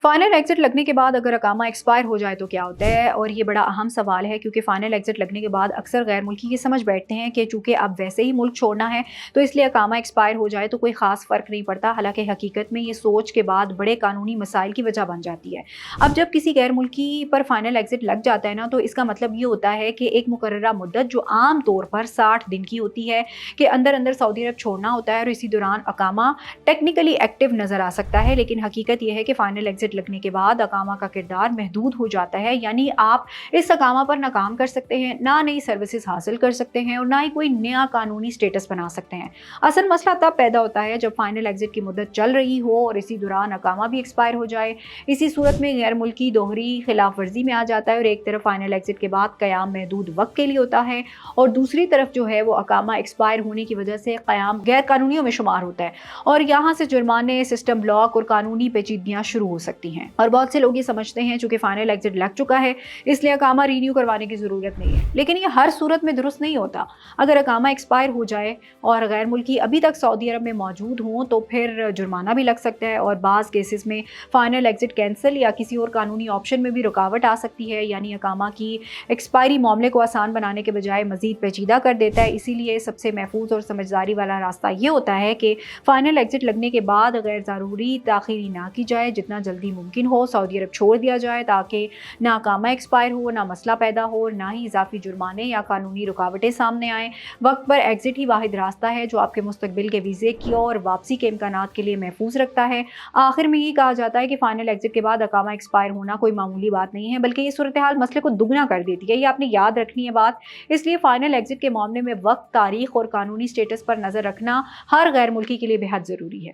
Final exit लगने के बाद अगर अकामा एक्सपायर हो जाए तो क्या होता है? और ये बड़ा अहम सवाल है क्योंकि फाइनल एग्जिट लगने के बाद अक्सर गैर मुल्की ये समझ बैठते हैं कि चूंकि अब वैसे ही मुल्क छोड़ना है तो इसलिए अकामा एक्सपायर हो जाए तो कोई खास फर्क नहीं पड़ता। हालांकि हकीकत में ये सोच के बाद बड़े कानूनी मसाइल की वजह बन जाती है। अब जब किसी गैर मुल्की पर फाइनल एग्जिट लग जाता है ना, तो इसका मतलब ये होता है कि एक मुकर्ररा मुद्दत जो आम तौर पर 60 दिन की होती है कि अंदर अंदर सऊदी अरब छोड़ना होता है और इसी दौरान अकामा टेक्निकली एक्टिव नजर आ सकता है। लेकिन हकीकत यह है कि फाइनल एग्जिट लगने के बाद अकामा का किरदार महदूद हो जाता है, यानी आप इस अकामा पर ना काम कर सकते हैं, ना नई सर्विसेज हासिल कर सकते हैं और ना ही कोई नया कानूनी स्टेटस बना सकते हैं। असल मसला तब पैदा होता है जब फाइनल एग्जिट की मुद्दत चल रही हो और इसी दौरान अकामा भी एक्सपायर हो जाए। इसी सूरत में गैर मुल्की दोहरी खिलाफ वर्जी में आ जाता है और एक तरफ फाइनल एग्जिट के बाद कयाम महदूद वक्त के लिए होता है और दूसरी तरफ जो है वो अकामा एक्सपायर होने की वजह से कयाम गैर कानूनियों में शुमार होता है और यहाँ से जुर्माने, सिस्टम ब्लॉक और कानूनी पेचीदगियां शुरू हो सकती हैं। और बहुत से लोग ये समझते हैं चूंकि फाइनल एग्जिट लग चुका है इसलिए अकामा रिन्यू करवाने की जरूरत नहीं है, लेकिन ये हर सूरत में दुरुस्त नहीं होता। अगर अकामा एक्सपायर हो जाए और गैर मुल्की अभी तक सऊदी अरब में मौजूद हों तो फिर जुर्माना भी लग सकता है और बाज़ केसेस में फाइनल एग्जिट कैंसिल या किसी और कानूनी ऑप्शन में भी रुकावट आ सकती है, यानी अकामा की एक्सपायरी मामले को आसान बनाने के बजाय मजीद पेचीदा कर देता है। इसीलिए सबसे महफूज और समझदारी वाला रास्ता ये होता है कि फाइनल एग्जिट लगने के बाद गैर ज़रूरी ताख़ीरी ना की जाए, जितना जल्दी मुमकिन हो सऊदी अरब छोड़ दिया जाए ताकि ना अकामा एक्सपायर हो, ना मसला पैदा हो, ना ही इजाफी जुर्माने या कानूनी रुकावटें सामने आएँ। वक्त पर एग्जिट ही वाहिद रास्ता है जो आपके मुस्तकबिल के वीज़े की और वापसी के इम्कानात के लिए महफूज रखता है। आखिर में ये कहा जाता है कि फाइनल एग्जिट के बाद अकामा एक्सपायर होना कोई मामूली बात नहीं है, बल्कि ये सूरत हाल मसले को दुगना कर देती है। ये आपने याद रखनी है बात। इसलिए फाइनल एग्जिट के मामले में वक्त, तारीख और कानूनी स्टेटस पर नज़र रखना हर गैर मुल्की के लिए बेहद ज़रूरी है।